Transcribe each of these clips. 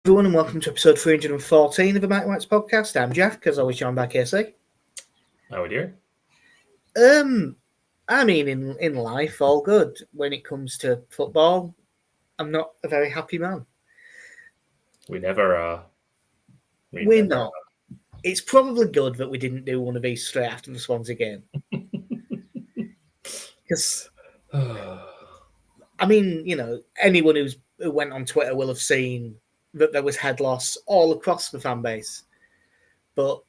Everyone, and welcome to episode 314 of the Mike White's podcast. I'm Jack, as always, joined by Casey. How are you? I mean, in life, all good. When it comes to football, I'm not a very happy man. We never are. We're not. It's probably good that we didn't do one of these straight after the Swansea game. Because, I mean, anyone who went on Twitter will have seen that there was head loss all across the fan base. But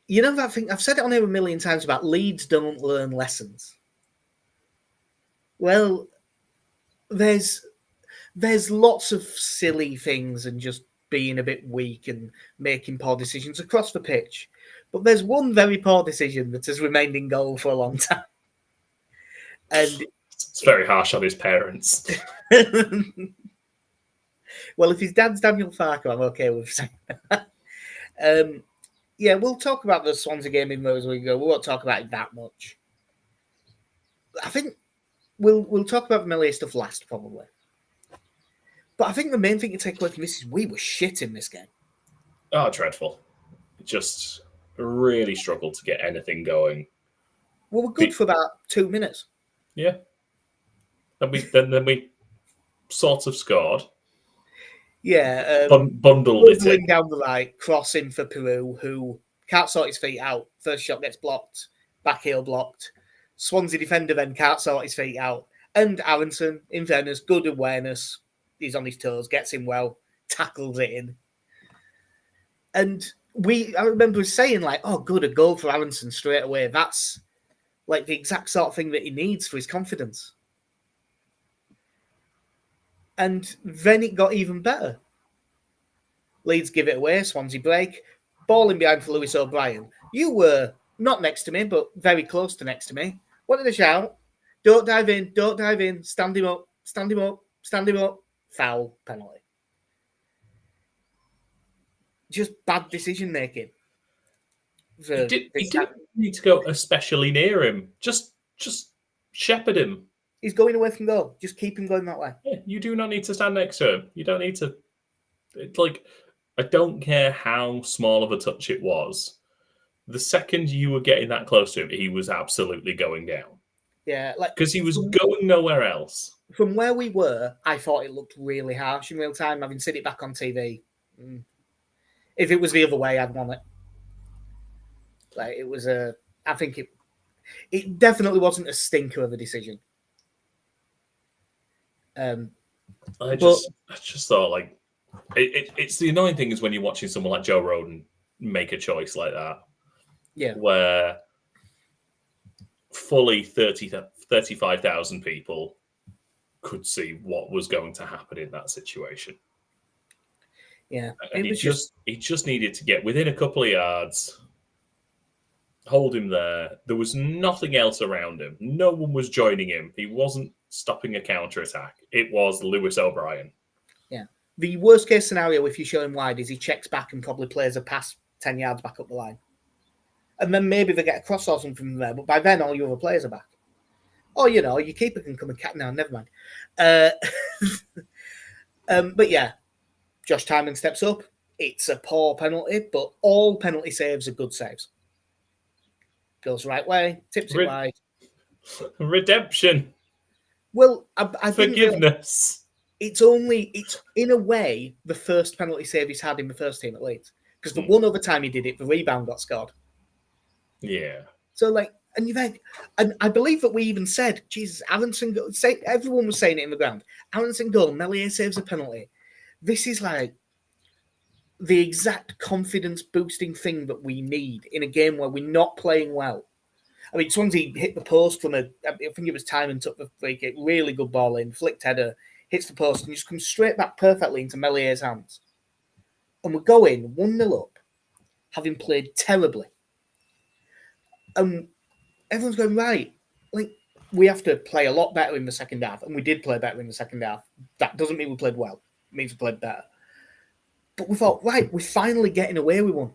you know that thing, I've said it on here a million times about Leeds don't learn lessons. Well, there's lots of silly things and just being a bit weak and making poor decisions across the pitch. But there's one very poor decision that has remained in goal for a long time. And it's very harsh on his parents. Well, if his dad's Daniel Farker, I'm okay with saying that. Yeah, we'll talk about the Swansea game in those as we go. We won't talk about it that much. I think we'll talk about the Meslier stuff last, probably. But I think the main thing to take away from this is we were shit in this game. Oh, dreadful. Just really struggled to get anything going. Well, we're good for about 2 minutes. Yeah. Then we sort of scored. Yeah. Bundled it in. Down the right, crossing for Peru, who can't sort his feet out. First shot gets blocked, back heel blocked. Swansea defender then can't sort his feet out. And Aronson, in fairness, good awareness. He's on his toes, gets him well, tackles it in. And I remember saying, like, oh, good, a goal for Aronson straight away. That's like the exact sort of thing that he needs for his confidence. And then it got even better. Leeds give it away, Swansea break. Ball in behind for Lewis O'Brien. You were not next to me, but very close to next to me. What did I shout? Don't dive in, stand him up. Foul, penalty. Just bad decision making. He didn't need to go especially near him. Just shepherd him. He's going away from goal. Just keep him going that way. Yeah, you do not need to stand next to him. You don't need to. It's like, I don't care how small of a touch it was. The second you were getting that close to him, he was absolutely going down. Yeah, because he was going nowhere else. From where we were, I thought it looked really harsh in real time, having seen it back on TV. If it was the other way, I'd want it. Like, it was I think it definitely wasn't a stinker of a decision. I just thought, like, it's the annoying thing is when you're watching someone like Joe Roden make a choice like that. Yeah. Where fully 35,000 people could see what was going to happen in that situation. Yeah. And he just needed to get within a couple of yards, hold him there. There was nothing else around him. No one was joining him. He wasn't stopping a counter-attack. It was Lewis O'Brien. Yeah. The worst case scenario, if you show him wide, is he checks back and probably plays a pass 10 yards back up the line. And then maybe they get a cross or something from there. But by then, all your other players are back. Or, your keeper can come and cat now. Never mind. But yeah, Josh Tymon steps up. It's a poor penalty, but all penalty saves are good saves. Goes the right way, tips it wide. Redemption. Well, I forgiveness. It's in a way the first penalty save he's had in the first team at Leeds. Because the one other time he did it, the rebound got scored. Yeah. So, and I believe that we even said, Jesus, Aronson goal. Everyone was saying it in the ground. Aronson goal, Meslier saves a penalty. This is like the exact confidence boosting thing that we need in a game where we're not playing well. I mean, Swansea hit the post from I think it was Tymon took the free kick, really good ball in, flicked header, hits the post, and just comes straight back perfectly into Meslier's hands. And we're going 1-0 up, having played terribly. Everyone's going, right, like, we have to play a lot better in the second half. And we did play better in the second half. That doesn't mean we played well. It means we played better. But we thought, right, we're finally getting away with one.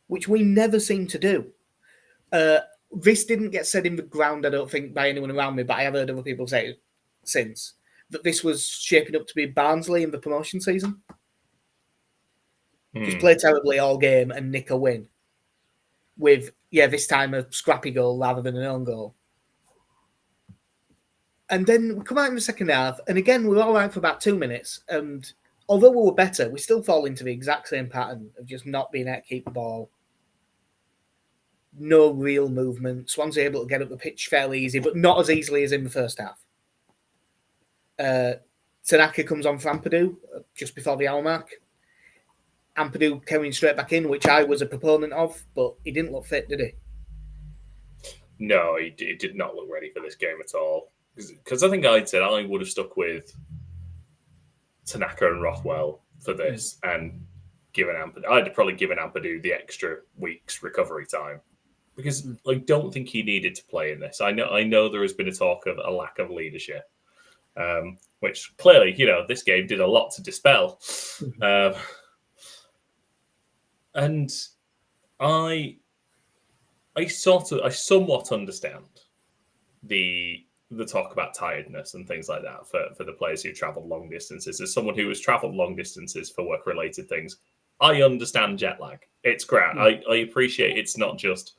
Which we never seem to do. This didn't get said in the ground, I don't think, by anyone around me, but I have heard other people say it since. that this was shaping up to be Barnsley in the promotion season. Just play terribly all game and nick a win. With, this time a scrappy goal rather than an own goal. And then we come out in the second half, and again, we're all right for about 2 minutes. And although we were better, we still fall into the exact same pattern of just not being able to keep the ball. No real movement. Swansea able to get up the pitch fairly easy, but not as easily as in the first half. Tanaka comes on for Ampadu just before the hour mark. Ampadu coming straight back in, which I was a proponent of, but he didn't look fit, did he? No, he did not look ready for this game at all. Because I think I'd said I would have stuck with Tanaka and Rothwell for this and given Ampadu. I'd probably given Ampadu the extra week's recovery time. Because I don't think he needed to play in this. I know there has been a talk of a lack of leadership, which clearly, this game did a lot to dispel. And I somewhat understand the talk about tiredness and things like that for the players who travelled long distances. As someone who has travelled long distances for work-related things, I understand jet lag. It's great. I appreciate it's not just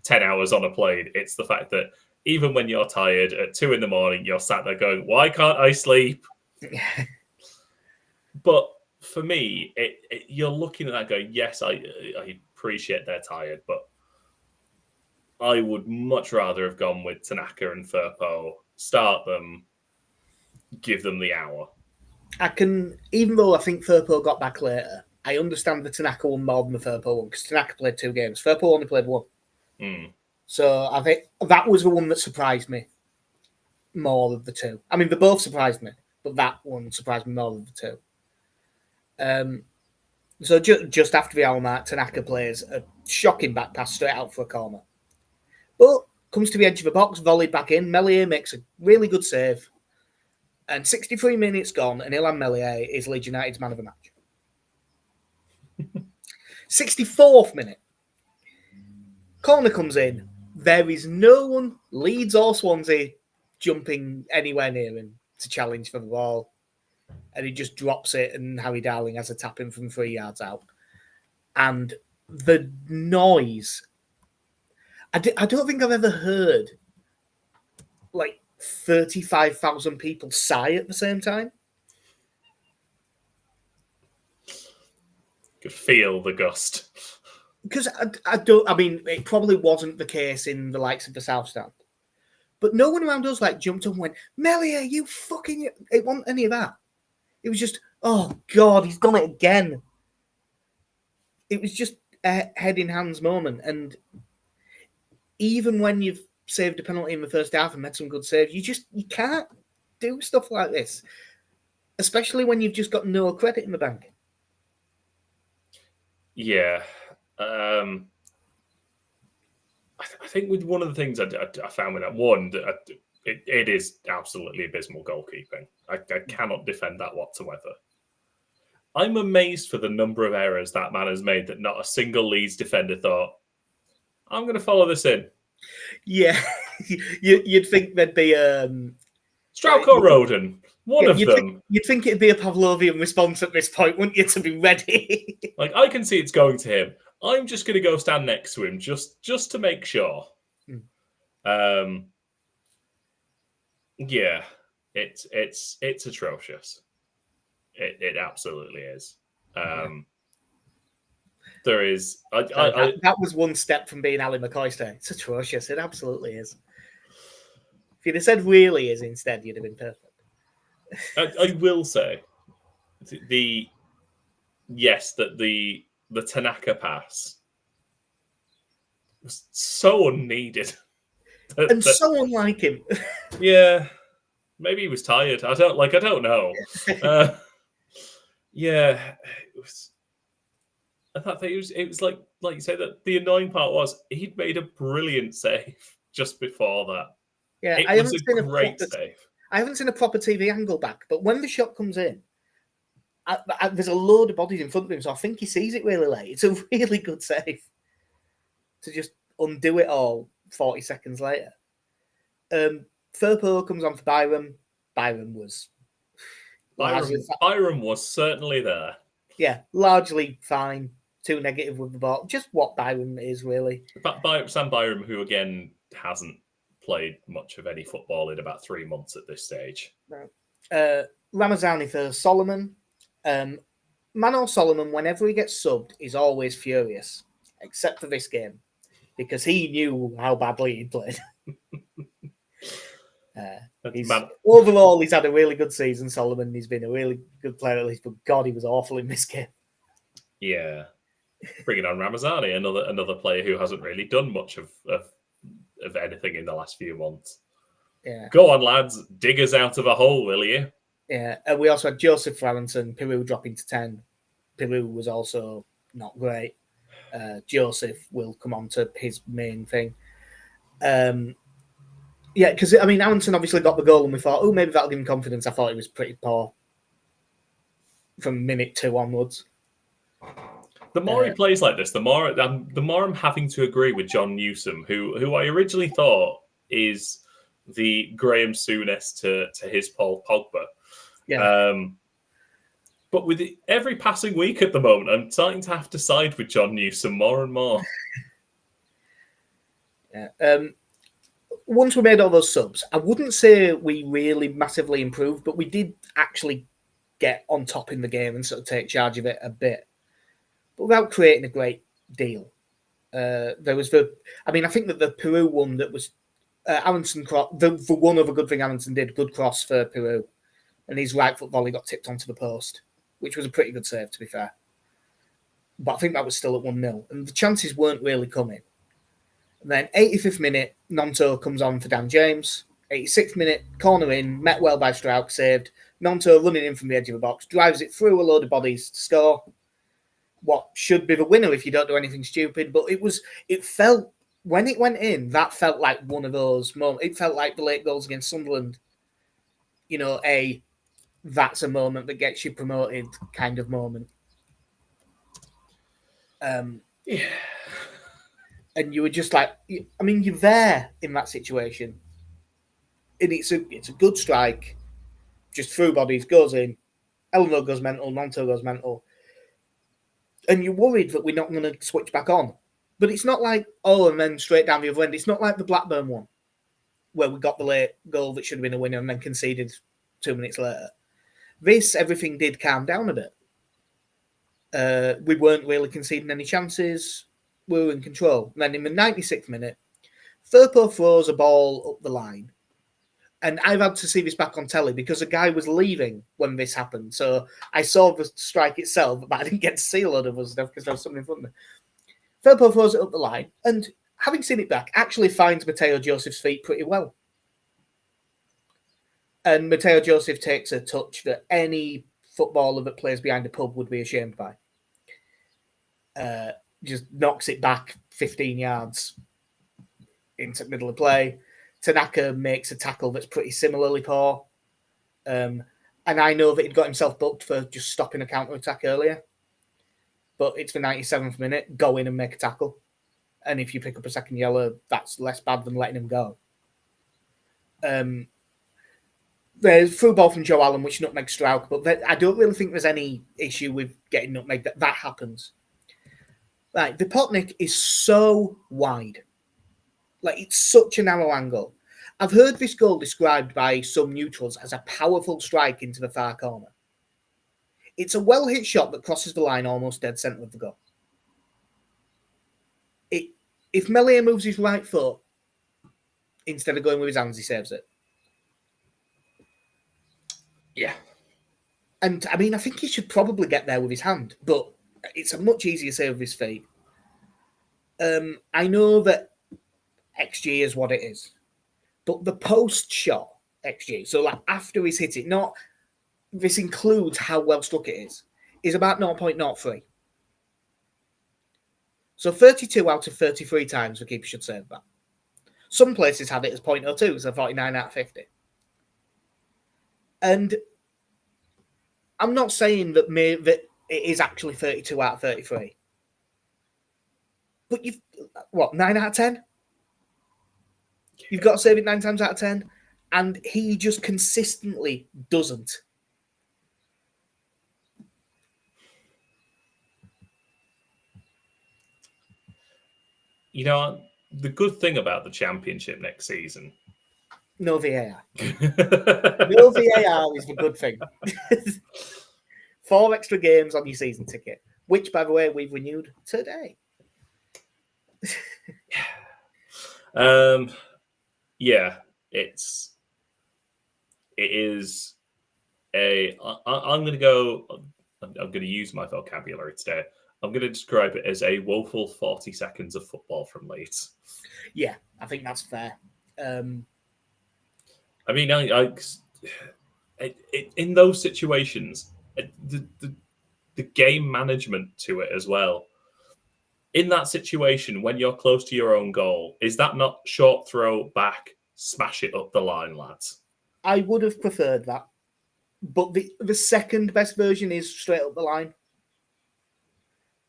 10 hours on a plane. It's the fact that even when you're tired at 2 a.m, you're sat there going, why can't I sleep? But for me, you're looking at that going, yes, I appreciate they're tired, but I would much rather have gone with Tanaka and Firpo, start them, give them the hour. Even though I think Firpo got back later, I understand the Tanaka one more than the Firpo one, because Tanaka played 2 games. Firpo only played 1. So I think that was the one that surprised me more of the two. I mean, they both surprised me, but that one surprised me more of the two. So just after the hour mark, Tanaka plays a shocking back pass straight out for a corner. But comes to the edge of the box, volleyed back in. Meslier makes a really good save. And 63 minutes gone, and Illan Meslier is Leeds United's man of the match. 64th minute. Corner comes in. There is no one, Leeds or Swansea, jumping anywhere near him to challenge for the ball. And he just drops it, and Harry Darling has a tap in from 3 yards out. And the noise, I don't think I've ever heard like 35,000 people sigh at the same time. Could feel the gust. Because I mean, it probably wasn't the case in the likes of the South Stand. But no one around us jumped up and went, Meslier, you fucking... It wasn't any of that. It was just, oh God, he's done it again. It was just a head in hands moment. And even when you've saved a penalty in the first half and made some good saves, you can't do stuff like this. Especially when you've just got no credit in the bank. Yeah. I think with one of the things I found with that one, it is absolutely abysmal goalkeeping. I cannot defend that whatsoever. I'm amazed for the number of errors that man has made that not a single Leeds defender thought, I'm going to follow this in. Yeah, you'd think there'd be Strauch or Roden, one of them. You'd think it'd be a Pavlovian response at this point, wouldn't you, to be ready? I can see it's going to him. I'm just going to go stand next to him just to make sure. Yeah, it's atrocious. It absolutely is. There is. That was one step from being Ali McCoy. It's atrocious. It absolutely is. If you'd have said really is instead, you'd have been perfect. I will say the Tanaka pass was so unneeded. So unlike him. Yeah. Maybe he was tired. I don't know. Yeah. I thought that it was like you say, that the annoying part was he'd made a brilliant save just before that. Yeah, it was a great save. I haven't seen a proper TV angle back, but when the shot comes in, there's a load of bodies in front of him, so I think he sees it really late. It's a really good save to just undo it all 40 seconds later. Firpo comes on for Byram. Byram was Byram was certainly there. Yeah, largely fine. Too negative with the ball. Just what Byram is, really. Sam Byram, who, again, hasn't played much of any football in about 3 months at this stage. Ramazani for Solomon. Manor Solomon, whenever he gets subbed, is always furious, except for this game, because he knew how badly he played. Overall, he's had a really good season, Solomon. He's been a really good player, at least, but God, he was awful in this game. Yeah. Bringing on Ramazani, another player who hasn't really done much of anything in the last few months. Yeah. Go on, lads. Dig us out of a hole, will you? Yeah. We also had Joseph Frarenton, Peru dropping to 10. Peru was also not great. Joseph will come on to his main thing. Yeah, because, I mean, Aronson obviously got the goal and we thought, oh, maybe that'll give him confidence. I thought he was pretty poor from minute 2 onwards. The more he plays like this, the more I'm having to agree with John Newsom, who I originally thought is the Graham Souness to his Paul Pogba. Yeah. But with every passing week at the moment, I'm starting to have to side with John Newsom more and more. Yeah. Once we made all those subs, I wouldn't say we really massively improved, but we did actually get on top in the game and sort of take charge of it a bit, but without creating a great deal. There was I think that the Peru one that was Aronson, the one other good thing Aronson did, good cross for Peru, and his right foot volley got tipped onto the post, which was a pretty good save, to be fair. But I think that was still at 1-0, and the chances weren't really coming. And then 85th minute, Nonto comes on for Dan James. 86th minute, corner in, met well by Strauch, saved. Nonto running in from the edge of the box, drives it through a load of bodies to score. What should be the winner if you don't do anything stupid, but it felt, when it went in, that felt like one of those moments. It felt like the late goals against Sunderland. You know, that's a moment that gets you promoted kind of moment. Yeah. And you were just like, I mean, you're there in that situation. And it's a good strike. Just through bodies, goes in. Elmo goes mental, Nonto goes mental. And you're worried that we're not going to switch back on. But it's not like, and then straight down the other end. It's not like the Blackburn one, where we got the late goal that should have been a winner and then conceded 2 minutes later. This, everything did calm down a bit. We weren't really conceding any chances. We were in control. And then in the 96th minute, Firpo throws a ball up the line. And I've had to see this back on telly because a guy was leaving when this happened. So I saw the strike itself, but I didn't get to see a lot of other stuff because there was something in front of me. Firpo throws it up the line. And having seen it back, actually finds Mateo Joseph's feet pretty well. And Mateo Joseph takes a touch that any footballer that plays behind a pub would be ashamed by. Just knocks it back 15 yards into the middle of play. Tanaka makes a tackle that's pretty similarly poor. And I know that he'd got himself booked for just stopping a counter-attack earlier. But it's the 97th minute, go in and make a tackle. And if you pick up a second yellow, that's less bad than letting him go. There's through ball from Joe Allen, which nutmegs Strauch, but I don't really think there's any issue with getting nutmegged. That happens. Like, the Potnik is so wide. Like, it's such a narrow angle. I've heard this goal described by some neutrals as a powerful strike into the far corner. It's a well-hit shot that crosses the line almost dead centre of the goal. If Meslier moves his right foot, instead of going with his hands, he saves it. Yeah. And, I mean, I think he should probably get there with his hand, but it's a much easier save with his feet. I know that XG is what it is, but the post-shot XG, so like after he's hit it, this includes how well struck it is about 0.03. So 32 out of 33 times the keeper should save that. Some places had it as 0.02, so 49 out of 50. And I'm not saying that it is actually 32 out of 33. But 9 out of 10? You've got to save it 9 times out of 10. And he just consistently doesn't. You know, the good thing about the Championship next season. No VAR. No VAR is the good thing. 4 extra games on your season ticket, which, by the way, we've renewed today. Yeah, it is a. I'm going to go. I'm going to use my vocabulary today. I'm going to describe it as a woeful 40 seconds of football from Leeds. Yeah, I think that's fair. I mean, in those situations, the game management to it as well. In that situation, when you're close to your own goal, is that not short throw back, smash it up the line, lads? I would have preferred that, but the second best version is straight up the line.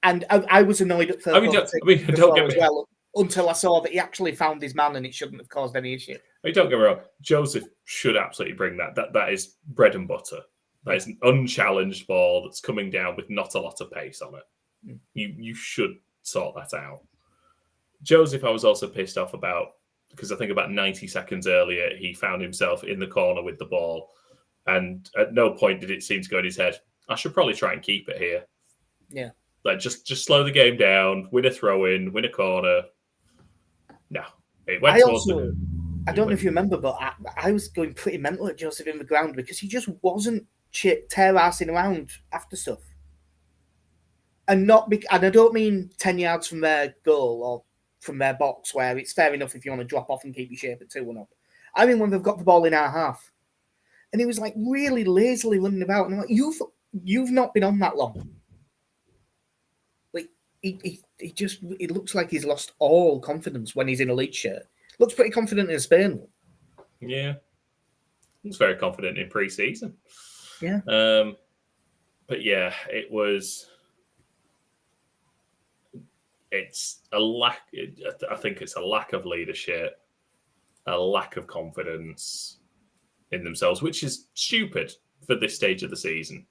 And I was annoyed at don't get me as well, until I saw that he actually found his man and it shouldn't have caused any issue. I mean, don't get me wrong, Joseph should absolutely bring that. That is bread and butter. That is an unchallenged ball that's coming down with not a lot of pace on it. You should sort that out. Joseph, I was also pissed off about, because I think about 90 seconds earlier, he found himself in the corner with the ball. And at no point did it seem to go in his head, I should probably try and keep it here. Yeah. Like, just slow the game down, win a throw-in, win a corner. No. It went I don't know if you remember, but I was going pretty mental at Joseph in the ground because he just wasn't tear-assing around after stuff. And I don't mean 10 yards from their goal or from their box, where it's fair enough if you want to drop off and keep your shape at 2-1 up. I mean, when they've got the ball in our half. And he was like really lazily running about. And I'm like, you've not been on that long. Like, he looks like he's lost all confidence when he's in a Leeds shirt. Looks pretty confident in Spain. Yeah. He's very confident in pre-season. Yeah. But yeah, it's a lack. I think it's a lack of leadership, a lack of confidence in themselves, which is stupid for this stage of the season.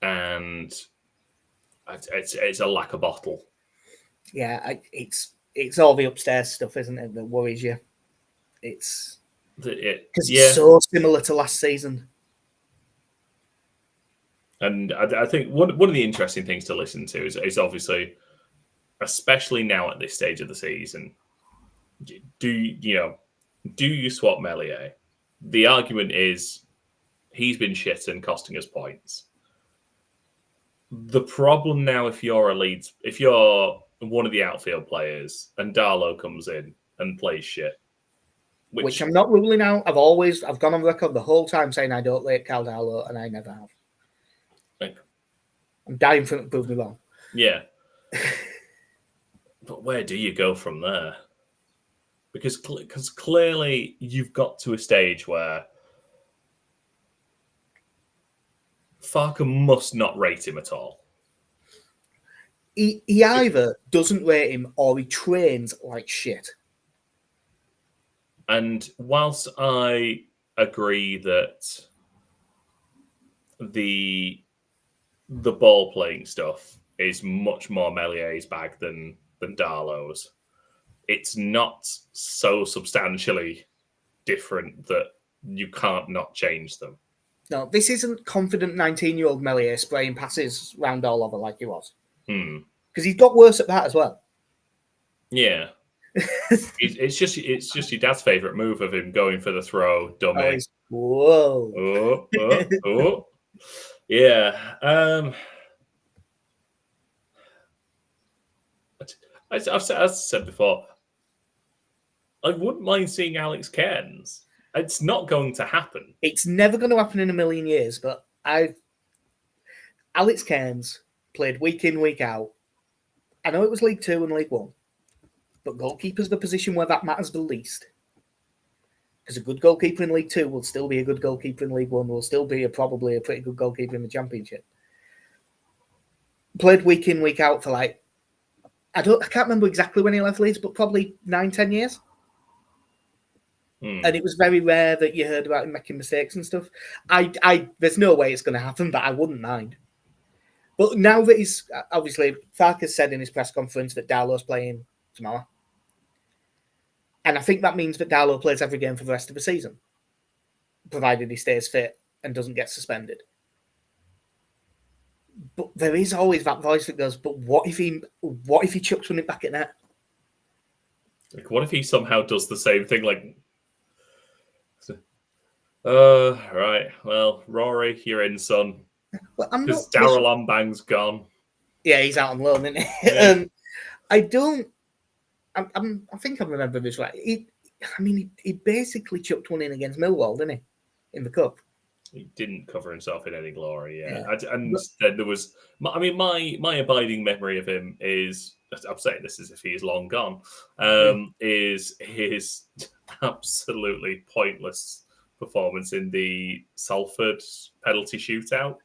And it's a lack of bottle. Yeah, it's all the upstairs stuff, isn't it, that worries you? It's so similar to last season. And I think one of the interesting things to listen to is obviously, especially now at this stage of the season, do you swap Meslier? The argument is he's been shit and costing us points. The problem now, if you're one of the outfield players and Darlow comes in and plays shit, which I'm not ruling out. I've gone on record the whole time saying I don't rate Cal Darlow, and I never have. I'm dying for it to prove me wrong. Yeah. But where do you go from there? Because clearly you've got to a stage where Farker must not rate him at all. He either doesn't rate him or he trains like shit. And whilst I agree that the ball playing stuff is much more Meslier's bag than Darlow's, it's not so substantially different that you can't not change them. No, this isn't confident 19-year-old Meslier spraying passes round all over like he was. Because he's got worse at that as well. Yeah. it's just your dad's favourite move of him going for the throw, dummy. Whoa. Oh. Yeah. As I said before, I wouldn't mind seeing Alex Cairns. It's not going to happen. It's never going to happen in a million years, but Alex Cairns played week in, week out. I know it was League 2 and League 1, but goalkeeper's the position where that matters the least. Because a good goalkeeper in League 2 will still be a good goalkeeper in League 1, will still be probably a pretty good goalkeeper in the Championship. Played week in, week out for I can't remember exactly when he left Leeds, but probably 9-10 years. And it was very rare that you heard about him making mistakes and stuff. There's no way it's going to happen, but I wouldn't mind. But now that he's obviously Farkas said in his press conference that Darlow's playing tomorrow, and I think that means that Darlow plays every game for the rest of the season, provided he stays fit and doesn't get suspended. But there is always that voice that goes, "But what if he chucks one back at net? Like, what if he somehow does the same thing? Like, right. Well, Rory, you're in, son. Well, I'm Because not. Darrell Ambang's gone. Yeah, he's out on loan, isn't he? Yeah. I don't. I think I remember this right. He basically chucked one in against Millwall, didn't he, in the cup? He didn't cover himself in any glory. Yeah. But then there was. I mean, my abiding memory of him is. I'm saying this as if he is long gone. Is his absolutely pointless performance in the Salford penalty shootout.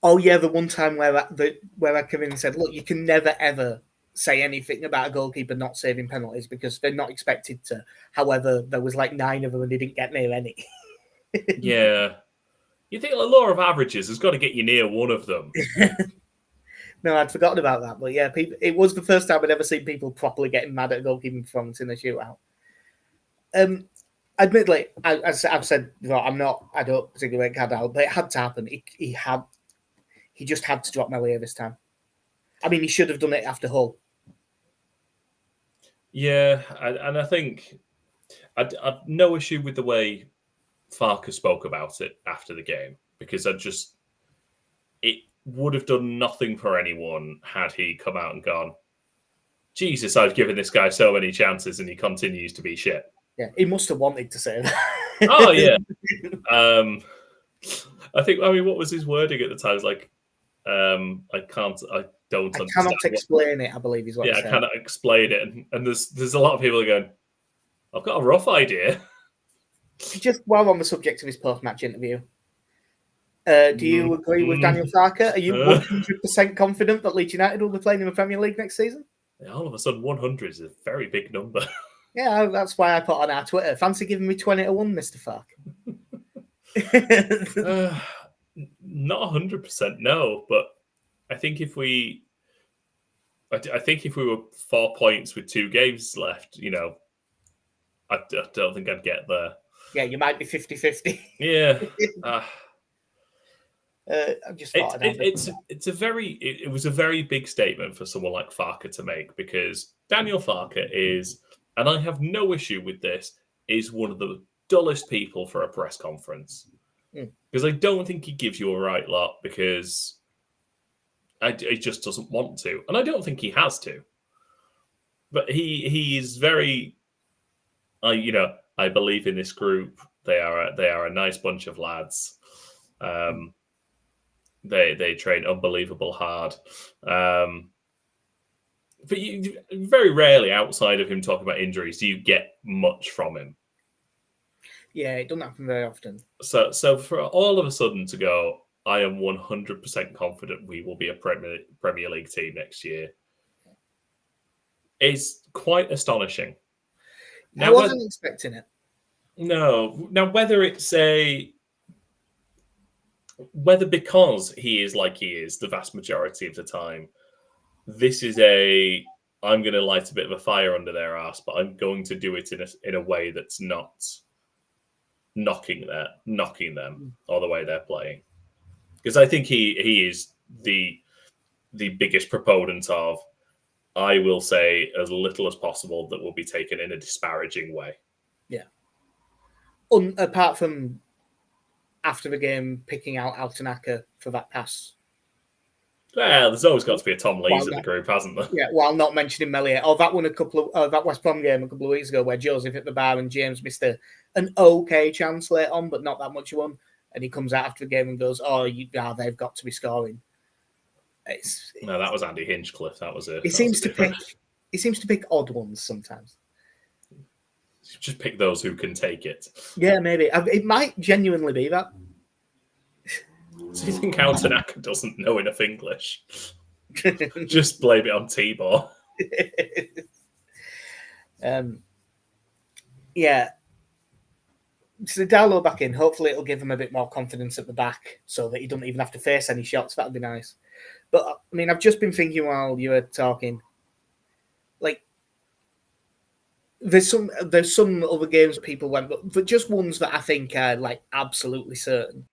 Oh yeah, the one time where I came in and said, "Look, you can never ever say anything about a goalkeeper not saving penalties because they're not expected to." However, there was like 9 of them and they didn't get near any. Yeah, you think the law of averages has got to get you near one of them. No, I'd forgotten about that, but yeah, it was the first time I'd ever seen people properly getting mad at a goalkeeping performance in a shootout. Admittedly, as I've said, I don't particularly like Cadal, but it had to happen. He just had to drop Meslier this time. I mean, he should have done it after Hull. Yeah, and I think I'd no issue with the way Farkas spoke about it after the game, because it would have done nothing for anyone had he come out and gone, Jesus, I've given this guy so many chances and he continues to be shit. Yeah, he must have wanted to say that. Oh, yeah. I mean, what was his wording at the time? It was like, I cannot explain it, I believe is what he said. I cannot explain it. And there's a lot of people going, I've got a rough idea. Just while on the subject of his post-match interview, do you agree with Daniel Farke? Are you 100% confident that Leeds United will be playing in the Premier League next season? Yeah, all of a sudden, 100 is a very big number. Yeah, that's why I put on our Twitter, fancy giving me 20-1, Mr. Farke. Not 100%, no, but I think if we were 4 points with 2 games left, I don't think I'd get there. Yeah, you might be 50-50. Yeah. I just thought it was a very big statement for someone like Farke to make, because Daniel Farke is, and I have no issue with this, is one of the dullest people for a press conference. Because I don't think he gives you a right lot, because he just doesn't want to. And I don't think he has to. But he is very, I believe in this group. They are a nice bunch of lads. They train unbelievable hard. But you very rarely, outside of him talking about injuries, do you get much from him. Yeah, it doesn't happen very often. So for all of a sudden to go, I am 100% confident we will be a Premier League team next year, is quite astonishing. Now, I wasn't expecting it. No. Now, whether because he is like he is the vast majority of the time, this is I'm going to light a bit of a fire under their ass, but I'm going to do it in a way that's not knocking them or the way they're playing. Because I think he is the biggest proponent of, I will say as little as possible that will be taken in a disparaging way. Yeah. Apart from after the game picking out Altanaka for that pass. Well, there's always got to be a Tom Lees in the group, hasn't there? Yeah, while not mentioning Meslier. Or that one that West Brom game a couple of weeks ago where Joseph hit the bar and James missed an okay chance late on, but not that much of one. And he comes out after the game and goes, they've got to be scoring. No, that was Andy Hinchcliffe. That was it. He seems to pick odd ones sometimes. Just pick those who can take it. Yeah, maybe. It might genuinely be that. Do you think Altanaka doesn't know enough English? Just blame it on Tibor. Yeah. So Darlow back in. Hopefully, it'll give him a bit more confidence at the back, so that he doesn't even have to face any shots. That'd be nice. But I mean, I've just been thinking while you were talking, like there's some other games that people went, but just ones that I think are like absolutely certain.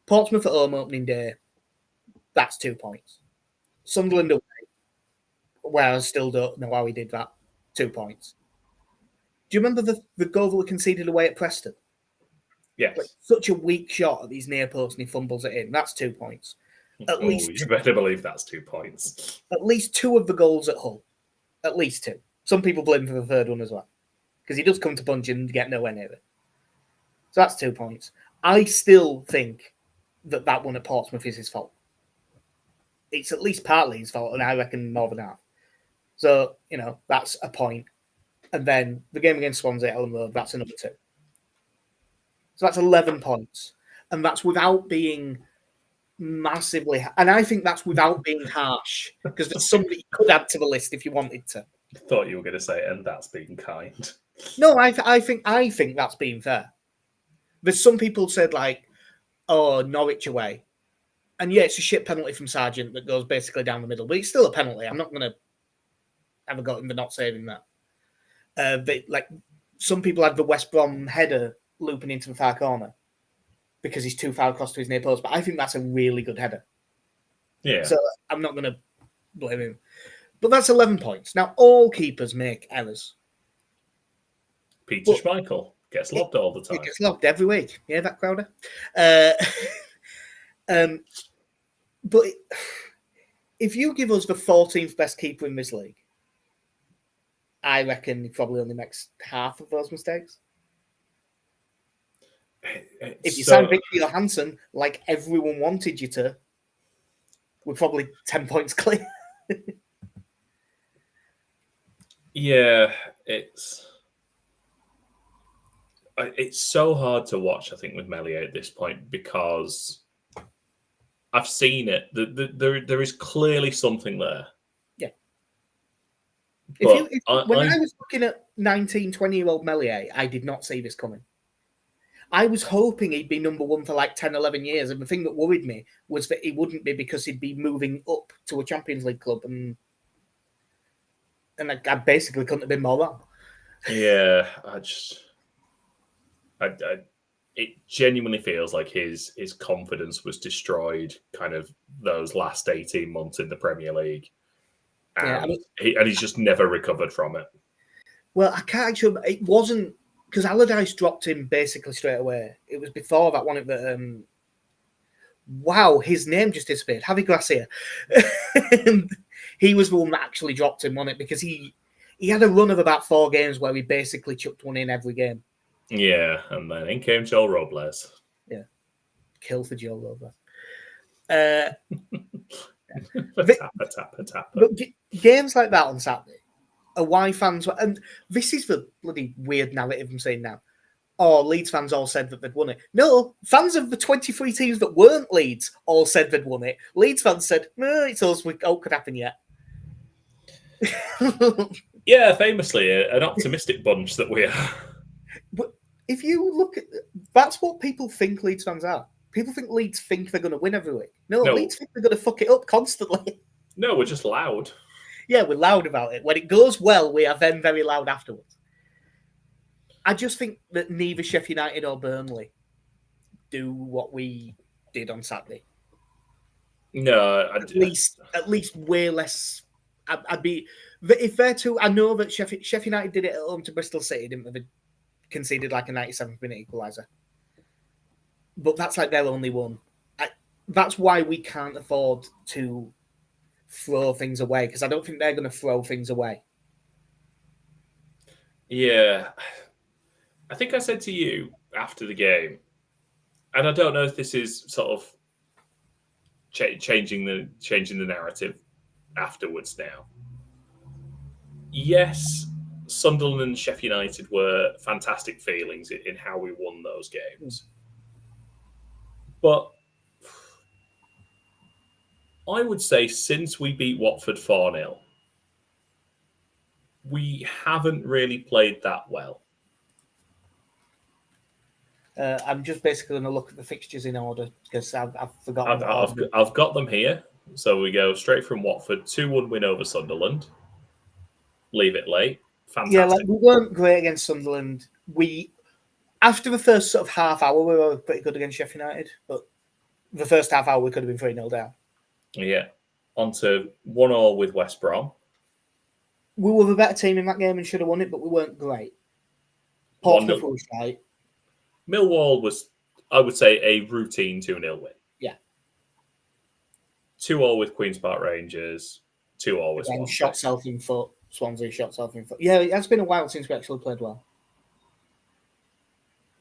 Portsmouth at home opening day, that's 2 points. Sunderland away, where I still don't know how he did that, 2 points. Do you remember the goal that we conceded away at Preston? Yes. Like, such a weak shot at these near posts and he fumbles it in. That's 2 points. At least you better believe that's 2 points. At least 2 of the goals at Hull. At least 2. Some people blame for the third one as well. Because he does come to punch and get nowhere near it. So that's 2 points. I still think that one at Portsmouth is his fault. It's at least partly his fault, and I reckon more than half. So, that's a point. And then the game against Swansea at Ellen Road, that's another 2. So that's 11 points. And that's without being massively... And I think that's without being harsh. Because there's somebody you could add to the list if you wanted to. I thought you were going to say, and that's being kind. No, I think that's being fair. There's some people said, like, oh, Norwich away. And yeah, it's a shit penalty from Sargent that goes basically down the middle. But it's still a penalty. I'm not going to have a go in for not saving that. But, like, some people had the West Brom header looping into the far corner because he's too far across to his near post. But I think that's a really good header. Yeah. So I'm not going to blame him. But that's 11 points. Now, all keepers make errors. Peter Schmeichel gets lobbed all the time. He gets lobbed every week. Yeah, that Crowder? But if you give us the 14th best keeper in this league, I reckon he probably only makes half of those mistakes. If you sign Victor Johansson like everyone wanted you to, we're probably 10 points clear. Yeah, it's so hard to watch, I think, with Meslier at this point, because I've seen it. There is clearly something there. Yeah. When I was looking at 19, 20-year-old Meslier, I did not see this coming. I was hoping he'd be number one for like 10, 11 years. And the thing that worried me was that he wouldn't be, because he'd be moving up to a Champions League club. And I basically couldn't have been more wrong. Yeah, it genuinely feels like his confidence was destroyed kind of those last 18 months in the Premier League. And, he's just never recovered from it. Well, I can't actually... It wasn't... Because Allardyce dropped him basically straight away. It was before that one of the... wow, his name just disappeared. Javi Gracia. He was the one that actually dropped him on it, because he had a run of about 4 games where he basically chucked one in every game. Yeah, and then in came Joe Robles. Yeah. Kill for Joe Robles. But games like that on Saturday are why fans... And this is the bloody weird narrative I'm saying now. Oh, Leeds fans all said that they'd won it. No, fans of the 23 teams that weren't Leeds all said they'd won it. Leeds fans said, no, it's us. It could happen yet. Yeah, famously, an optimistic bunch that we are. But if you look at... That's what people think Leeds fans are. People think Leeds think they're going to win every week. No, Leeds think they're going to fuck it up constantly. No, we're just loud. Yeah, we're loud about it. When it goes well, we are then very loud afterwards. I just think that neither Sheffield United or Burnley do what we did on Saturday. No, at least way less. I'd be, if they're two. I know that Sheffield United did it at home to Bristol City, didn't they? They conceded like a 97th minute equaliser, but that's like their only one. That's why we can't afford to throw things away, because I don't think they're going to throw things away. Yeah. I think I said to you after the game, and I don't know if this is sort of changing the narrative afterwards now. Yes, Sunderland and Sheffield United were fantastic feelings in how we won those games. But I would say since we beat Watford 4-0, we haven't really played that well. I'm just basically going to look at the fixtures in order because I've forgotten. I've got them here. So we go straight from Watford, 2-1 win over Sunderland. Leave it late. Fantastic. Yeah, like we weren't great against Sunderland. After the first sort of half hour, we were pretty good against Sheffield United, but the first half hour we could have been 3-0 down. Yeah. On to 1-1 with West Brom. We were the better team in that game and should have won it, but we weren't great. Portsmouth was right. Millwall was, I would say, a routine 2-0 win. Yeah. 2-2 with Queen's Park Rangers. 2-2 with Swansea. Shot self in foot. Swansea shot self in foot. Yeah, it has been a while since we actually played well.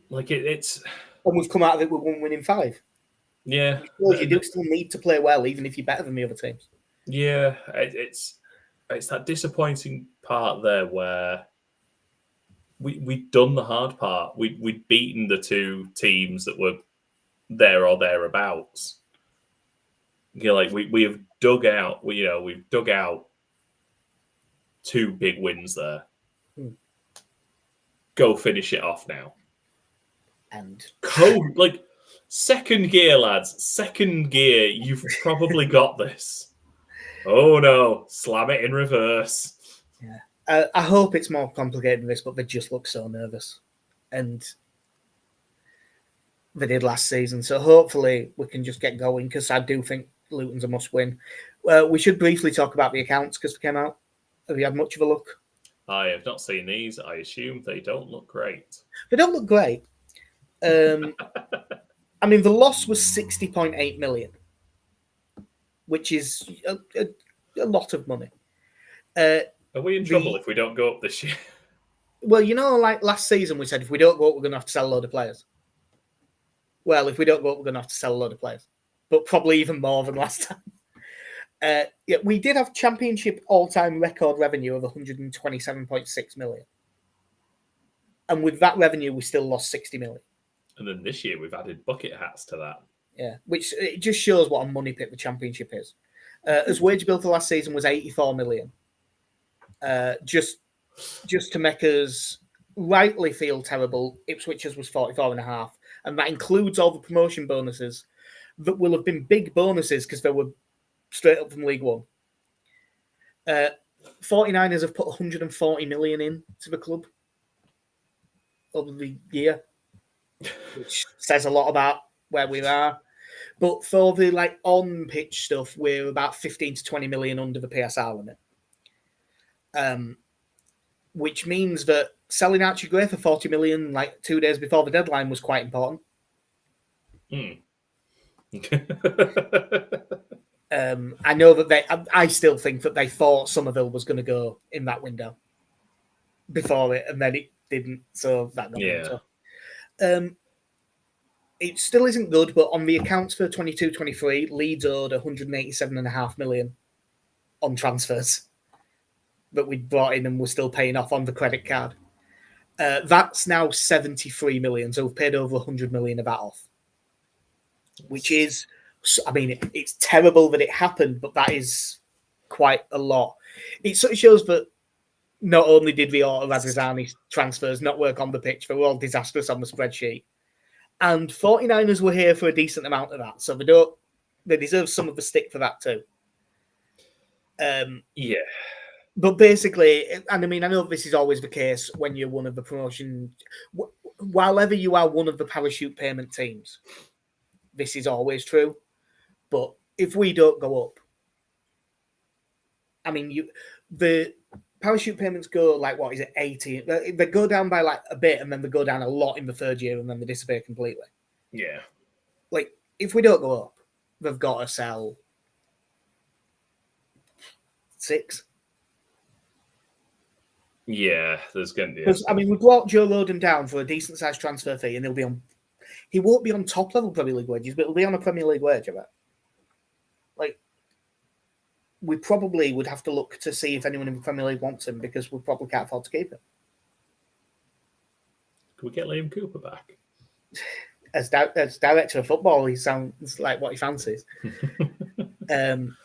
Like it's, and we've come out of it with 1 win in 5. Yeah, you do still need to play well, even if you're better than the other teams. Yeah, it's that disappointing part there where we'd done the hard part. We'd beaten the 2 teams that were there or thereabouts. You know, like we have dug out. We've dug out 2 big wins there. Go finish it off now. And like second gear, lads. Second gear. You've probably got this. Oh no! Slam it in reverse. Yeah, I hope it's more complicated than this, but they just look so nervous, and they did last season. So hopefully we can just get going because I do think Luton's a must-win. We should briefly talk about the accounts because they came out. Have you had much of a look? I have not seen these. I assume they don't look great. They don't look great. I mean, the loss was 60.8 million, which is a lot of money. Are we in trouble if we don't go up this year? Well, like last season, we said if we don't go up, we're going to have to sell a load of players. Well, if we don't go up, we're going to have to sell a load of players, but probably even more than last time. Yeah, we did have championship all-time record revenue of 127.6 million. And with that revenue, we still lost 60 million. And then this year, we've added bucket hats to that. Yeah, which it just shows what a money pit the championship is. As wage bill for last season was 84 million. Just to make us rightly feel terrible, Ipswich's was 44.5, and that includes all the promotion bonuses that will have been big bonuses because they were straight up from League One. 49ers have put 140 million in to the club over the year, which says a lot about where we are. But for the on-pitch stuff, we're about 15 to 20 million under the PSR limit. Which means that selling Archie Gray for 40 million 2 days before the deadline was quite important. I know that I still think that they thought Somerville was going to go in that window before it, and then it didn't. So that got it still isn't good, but on the accounts for 22-23, Leeds owed 187.5 million on transfers that we'd brought in and we're still paying off on the credit card. That's now 73 million, so we've paid over 100 million of that off, which is, I mean, it's terrible that it happened, but that is quite a lot. It sort of shows that not only did the Radrizzani transfers not work on the pitch, they were all disastrous on the spreadsheet. And 49ers were here for a decent amount of that, so they deserve some of the stick for that too. Yeah. But basically, and I mean, I know this is always the case when you're one of the promotion, while ever you are one of the parachute payment teams, this is always true. But if we don't go up, I mean, the parachute payments go 80? They go down by a bit, and then they go down a lot in the third year, and then they disappear completely. Yeah. If we don't go up, they've got to sell 6. Yeah, there's going to be. Because I mean, we brought Joe Roden down for a decent sized transfer fee, and he'll be on. He won't be on top level Premier League wages, but he'll be on a Premier League wage. I bet. We probably would have to look to see if anyone in the Premier League wants him because we probably can't afford to keep him. Could we get Liam Cooper back? As director of football, he sounds like what he fancies.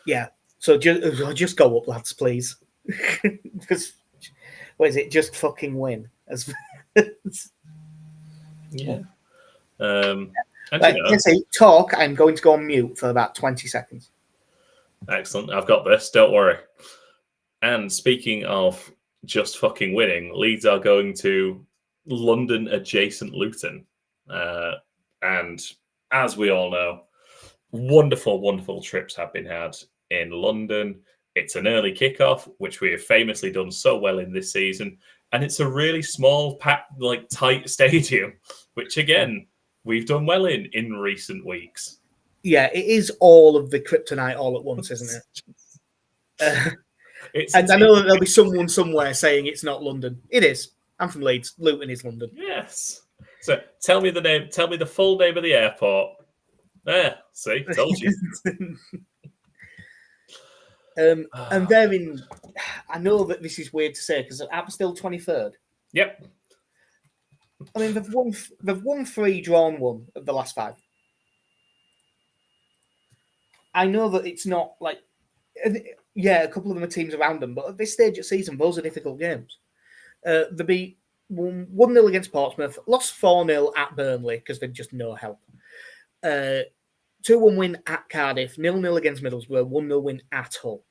Yeah. So just go up, lads, please. Because what is it? Just fucking win. Yeah. And Right, Jesse, talk. I'm going to go on mute for about 20 seconds. Excellent. I've got this. Don't worry. And speaking of just fucking winning, Leeds are going to London adjacent Luton. And as we all know, wonderful, wonderful trips have been had in London. It's an early kickoff, which we have famously done so well in this season. And it's a really small, packed, tight stadium, which again, we've done well in recent weeks. Yeah, it is all of the kryptonite all at once, isn't it? And I know that there'll be someone somewhere saying it's not London. It is. I'm from Leeds. Luton is London. Yes. So tell me the name. Tell me the full name of the airport. There. See, told you. And they're in. I know that this is weird to say because I'm still 23rd. Yep. I mean, they've won 3, drawn 1 of the last 5. I know that it's not like, yeah, a couple of them are teams around them, but at this stage of season, those are difficult games. They beat 1-0 against Portsmouth, lost 4-0 at Burnley because they're just no help. 2-1 win at Cardiff, 0-0 against Middlesbrough, 1-0 win at Hull.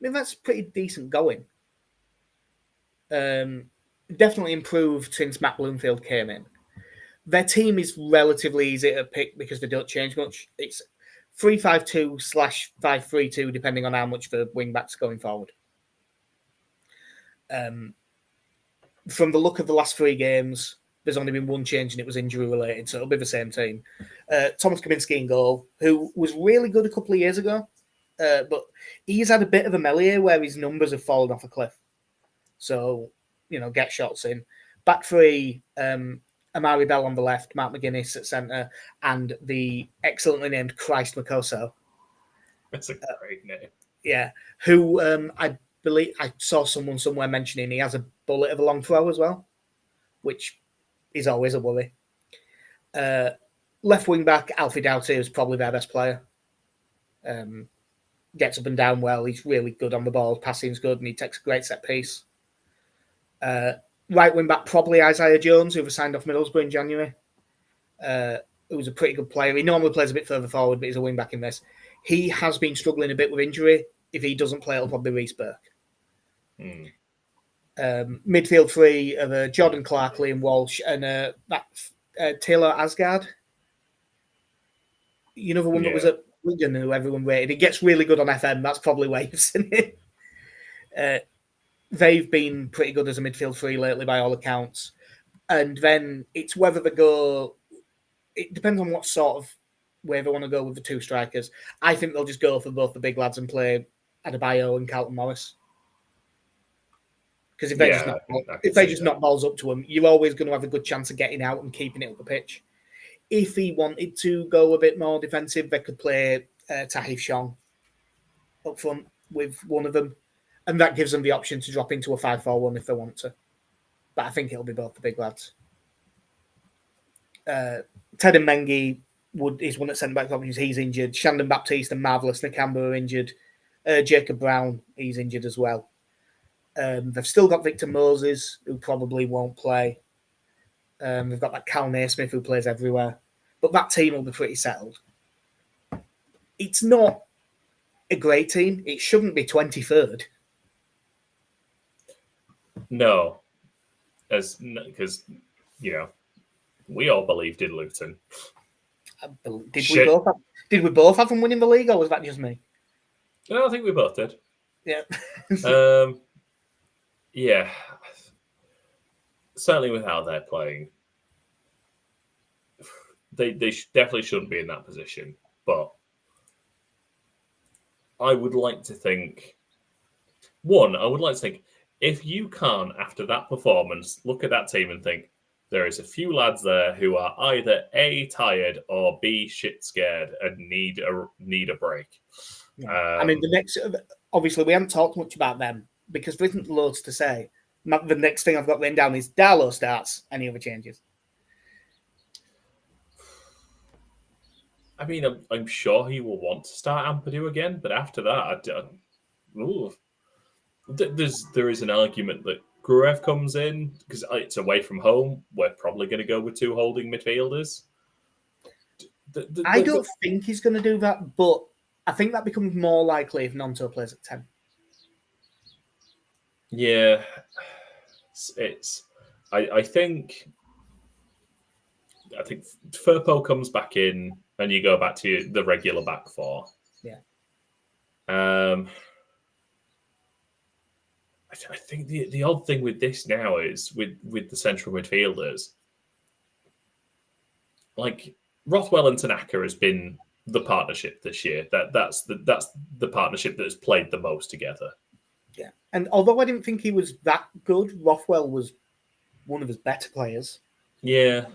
I mean, that's pretty decent going. Definitely improved since Matt Bloomfield came in. Their team is relatively easy to pick because they don't change much. It's 3-5-2/5-3-2, depending on how much the wing backs going forward. From the look of the last 3 games, there's only been one change and it was injury related, so it'll be the same team. Thomas Kaminski in goal, who was really good a couple of years ago, but he's had a bit of a Meslier where his numbers have fallen off a cliff. So, get shots in. Back 3, Amari Bell on the left, Mark McGuinness at centre, and the excellently named Christ Makoso. That's a great name. Yeah, who I believe I saw someone somewhere mentioning he has a bullet of a long throw as well, which is always a worry. Left wing back, Alfie Doughty is probably their best player. Gets up and down well. He's really good on the ball. Passing's good, and he takes a great set piece. Right wing back, probably Isaiah Jones, who was signed off Middlesbrough in January. Who was a pretty good player. He normally plays a bit further forward, but he's a wing back in this. He has been struggling a bit with injury. If he doesn't play, it'll probably be Reece Burke. Midfield 3 of Jordan Clark, Liam Walsh, and Taylor Asgard. The one that was at Wigan, who everyone rated. He gets really good on FM. That's probably why you've seen it. They've been pretty good as a midfield 3 lately, by all accounts. And then it's whether they go. It depends on what sort of way they want to go with the 2 strikers. I think they'll just go for both the big lads and play Adebayo and Carlton Morris. Because if they just knock balls up to him, you're always going to have a good chance of getting out and keeping it up the pitch. If he wanted to go a bit more defensive, they could play Tahith Chong up front with one of them. And that gives them the option to drop into a 5-4-1 if they want to. But I think it'll be both the big lads. Ted Mengi is one at centre-back options. He's injured. Shandon Baptiste and Marvellous Nakamba are injured. Jacob Brown, he's injured as well. They've still got Victor Moses, who probably won't play. They've got that Cal Naismith, who plays everywhere. But that team will be pretty settled. It's not a great team. It shouldn't be 23rd. No. Because, we all believed in Luton. Did we both have them winning the league, or was that just me? No, I think we both did. Yeah. Yeah. Certainly with how they're playing, they definitely shouldn't be in that position. But I would like to think, if you can't, after that performance, look at that team and think, there is a few lads there who are either A, tired, or B, shit scared and need a break. Yeah. The next, obviously, we haven't talked much about them because there isn't loads to say. The next thing I've got written down is Darlow starts. Any other changes? I'm sure he will want to start Ampadu again, but after that, there is an argument that Gruev comes in, because it's away from home, we're probably going to go with 2 holding midfielders. I don't think he's going to do that, but I think that becomes more likely if Nonto plays at 10. Yeah, I think Firpo comes back in, and you go back to the regular back 4. Yeah. I think the odd thing with this now is with the central midfielders, like Rothwell and Tanaka has been the partnership this year. That's the partnership that has played the most together. Yeah, and although I didn't think he was that good, Rothwell was one of his better players. Yeah,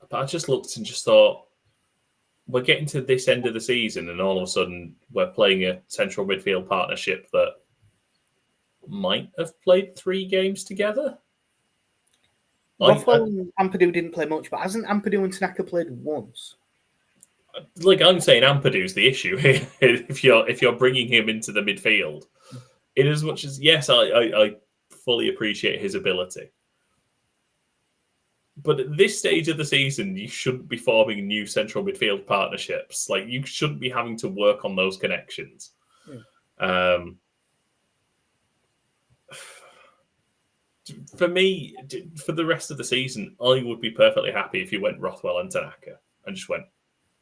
but I just looked and just thought, we're getting to this end of the season, and all of a sudden we're playing a central midfield partnership that might have played 3 games together. Rothwell and Ampadu didn't play much, but hasn't Ampadu and Tanaka played once? Like, I'm saying, Ampadu's the issue here. if you're bringing him into the midfield, in as much as yes, I fully appreciate his ability, but at this stage of the season, you shouldn't be forming new central midfield partnerships. Like, you shouldn't be having to work on those connections. For me, for the rest of the season, I would be perfectly happy if you went Rothwell and Tanaka and just went,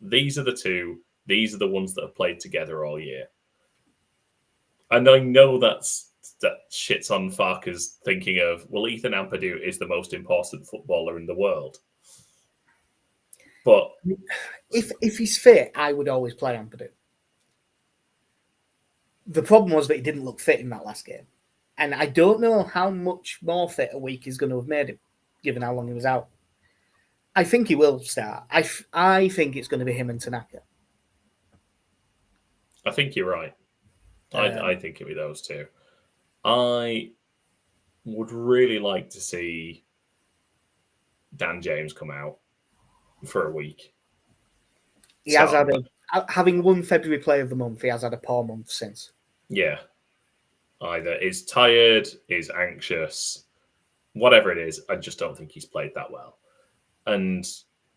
these are the 2, these are the ones that have played together all year. And I know that shits on Farke's thinking of, well, Ethan Ampadu is the most important footballer in the world. But if he's fit, I would always play Ampadu. The problem was that he didn't look fit in that last game. And I don't know how much more fit a week is going to have made him, given how long he was out. I think he will start. I think it's going to be him and Tanaka. I think you're right. I think it'll be those 2. I would really like to see Dan James come out for a week. He has had having won February Player of the Month, he has had a poor month since. Yeah. Either is tired, is anxious, whatever it is, I just don't think he's played that well. And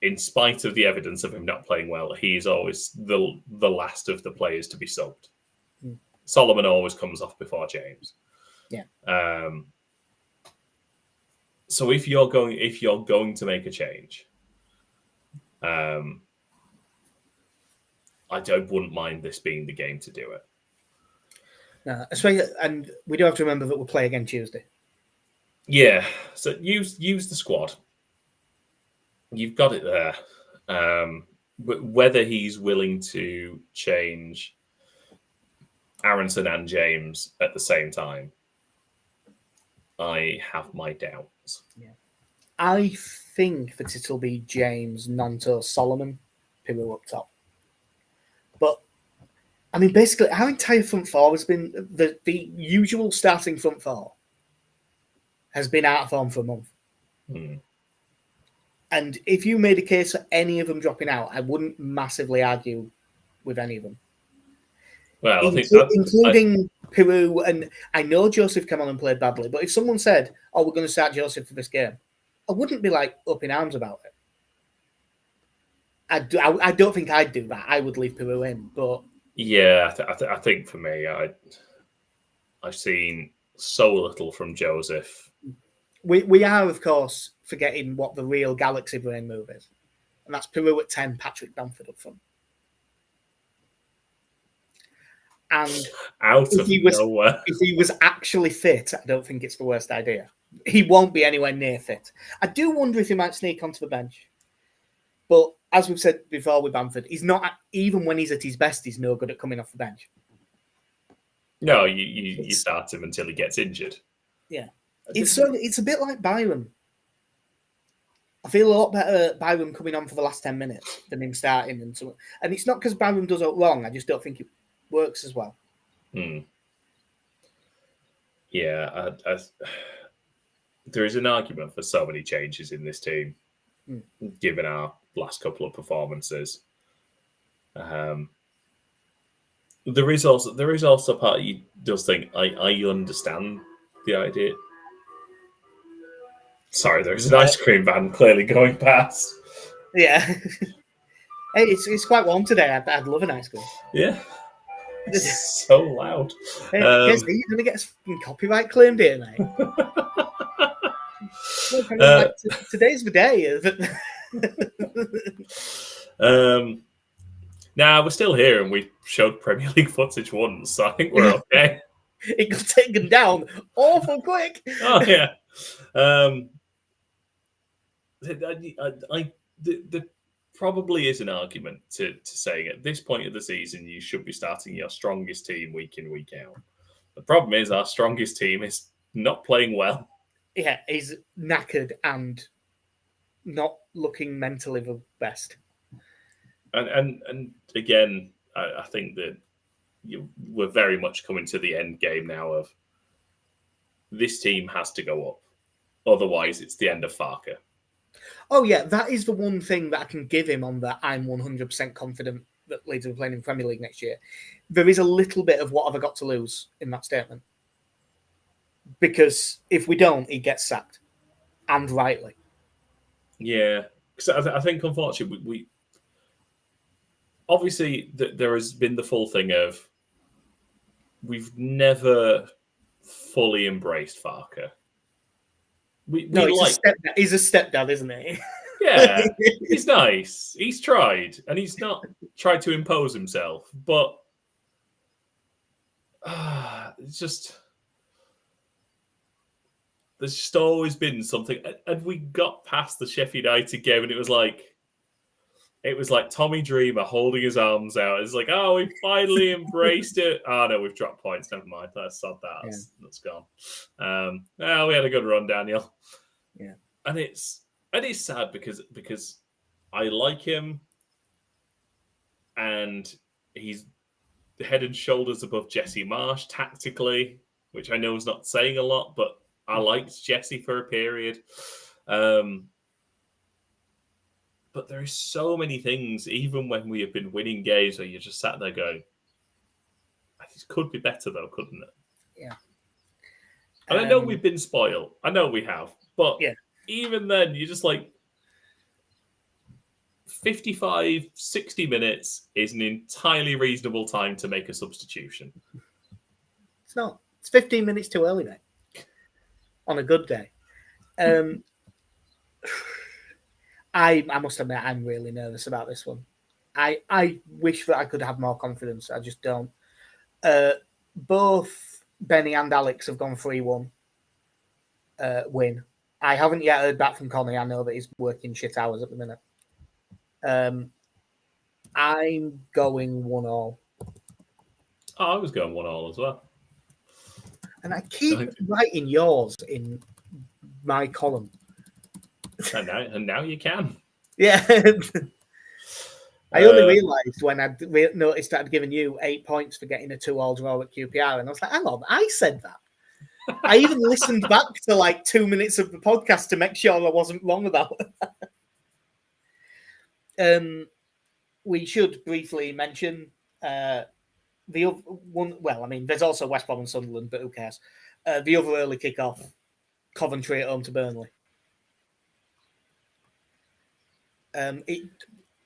in spite of the evidence of him not playing well, he is always the last of the players to be subbed. Solomon always comes off before James. Yeah. So if you're going to make a change, I wouldn't mind this being the game to do it. And we do have to remember that we'll play again Tuesday. Yeah, so use the squad. You've got it there. But whether he's willing to change Aronson and James at the same time, I have my doubts. Yeah. I think that it'll be James, Nonto, Solomon, who are up top. But I mean, basically, our entire front 4 has been the usual starting front 4 has been out of form for a month. And if you made a case for any of them dropping out, I wouldn't massively argue with any of them. Well, including Peru, and I know Joseph came on and played badly, but if someone said, "Oh, we're going to start Joseph for this game," I wouldn't be like up in arms about it. I don't think I'd do that. I would leave Peru in, but yeah, I think for me, I've seen so little from Joseph. We are, of course, forgetting what the real galaxy brain move is, and that's Peru at 10, Patrick Bamford up front. And if he was actually fit, I don't think it's the worst idea. He won't be anywhere near fit. I do wonder if he might sneak onto the bench. But as we've said before with Bamford, he's not, even when he's at his best, he's no good at coming off the bench. No, you start him until he gets injured. Yeah. It's a bit like Byron. I feel a lot better Byron coming on for the last 10 minutes than him starting. And it's not because Byron does it wrong. I just don't think it works as well. Yeah. There is an argument for so many changes in this team, given our last couple of performances. There is also part of you does think I understand the idea. Sorry, there's an ice cream van clearly going past. Yeah. Hey, it's quite warm today. I'd love an ice cream. Yeah. It's so loud. Hey, guess you're going to get copyright claimed here, mate. Look, I mean, like, today's the day. Now we're still here, and we showed Premier League footage once, so I think we're okay. It got taken down awful quick. Oh yeah. There probably is an argument to saying at this point of the season you should be starting your strongest team week in, week out. The problem is our strongest team is not playing well. Yeah, he's knackered and not looking mentally the best. And again, I think that we're very much coming to the end game now of this team has to go up. Otherwise, it's the end of Farke. Oh, yeah, that is the one thing that I can give him on that I'm 100% confident that Leeds will be playing in Premier League next year. There is a little bit of what have I got to lose in that statement. Because if we don't, he gets sacked. And rightly. Yeah. Because I think, unfortunately, we obviously there has been the full thing of we've never fully embraced Farke. He's a stepdad, isn't he? Yeah, he's nice. He's tried, and he's not tried to impose himself. But it's just there's just always been something. And we got past the Sheffield United game, and it was like Tommy Dreamer holding his arms out. It's like, oh, we finally embraced it. Oh no, we've dropped points. Never mind. Let's sod that. That's gone. We had a good run, Daniel. Yeah, and it's sad because I like him, and he's head and shoulders above Jesse Marsh tactically, which I know is not saying a lot, but I liked Jesse for a period. But there is so many things, even when we have been winning games, where you just sat there going, "This could be better, though, couldn't it?" Yeah. And I know we've been spoiled. I know we have. But even then, you're just like, 55, 60 minutes is an entirely reasonable time to make a substitution. It's not. It's 15 minutes too early, mate. On a good day. I must admit, I'm really nervous about this one. I wish that I could have more confidence. I just don't. Both Benny and Alex have gone 3-1 win. I haven't yet heard back from Connie. I know that he's working shit hours at the minute. I'm going 1-1. Oh, I was going 1-1 as well. And I keep writing yours in my column. And now you can. Yeah. I only realised when I noticed that I'd given you 8 points for getting a 2-2 draw at QPR, and I was like, hang on, I said that. I even listened back to like 2 minutes of the podcast to make sure I wasn't wrong about that. We should briefly mention the other one. Well, I mean, there's also West Brom and Sunderland, but who cares? The other early kickoff, Coventry at home to Burnley.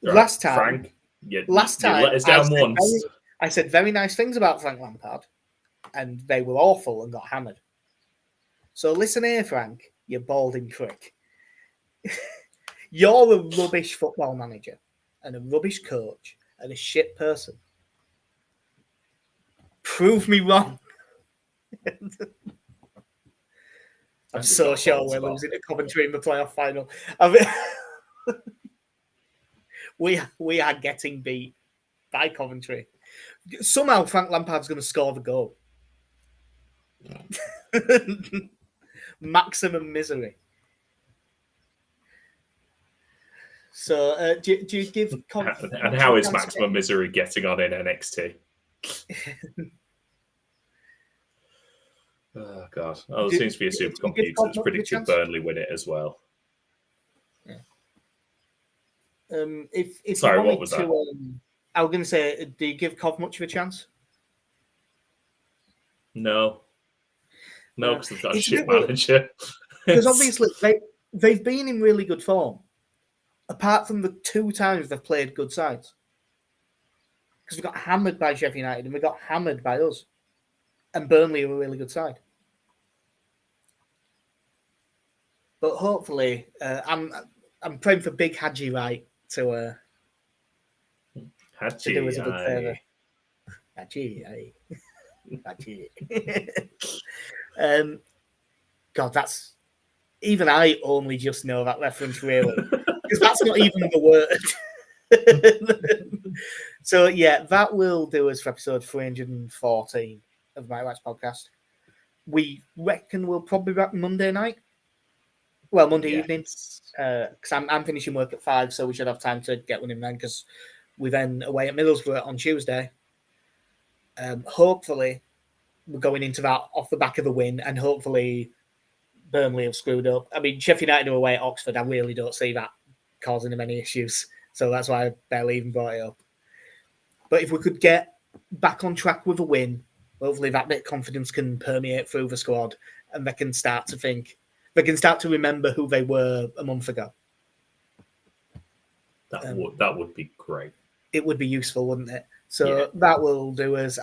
Last time, Frank, you let us down once. I said very nice things about Frank Lampard, and they were awful and got hammered. So listen here, Frank, you balding prick. You're a rubbish football manager and a rubbish coach and a shit person. Prove me wrong. I'm so sure we're losing to Coventry in the playoff final. I mean, we are getting beat by Coventry. Somehow Frank Lampard's going to score the goal. Maximum misery. So, do you give... And how is maximum misery getting on in NXT? Oh, God. Oh, there seems to be a supercomputer that's predicted Burnley win it as well. Yeah. If Sorry, what was that? I was going to say, do you give Cov much of a chance? No, because they've got a shit manager. Because obviously they've been in really good form, apart from the 2 times they've played good sides. Because we got hammered by Sheffield United and we got hammered by us. And Burnley are a really good side. But hopefully, I'm praying for Big Hadji Wright to do us a big favour. Hadji. God, that's... Even I only just know that reference, really. Because that's not even the word. So, yeah, that will do us for episode 314 of My Rights Podcast. We reckon we'll probably be back Monday night. Well, Monday evening. Because I'm finishing work at 5, so we should have time to get one in then, because we're then away at Middlesbrough on Tuesday. Hopefully, we're going into that off the back of the win, and hopefully Burnley have screwed up. I mean, Sheffield United are away at Oxford. I really don't see that causing them any issues. So that's why I barely even brought it up. But if we could get back on track with a win, hopefully that bit of confidence can permeate through the squad and they can start to remember who they were a month ago. That would be great. It would be useful, wouldn't it? So that will do us.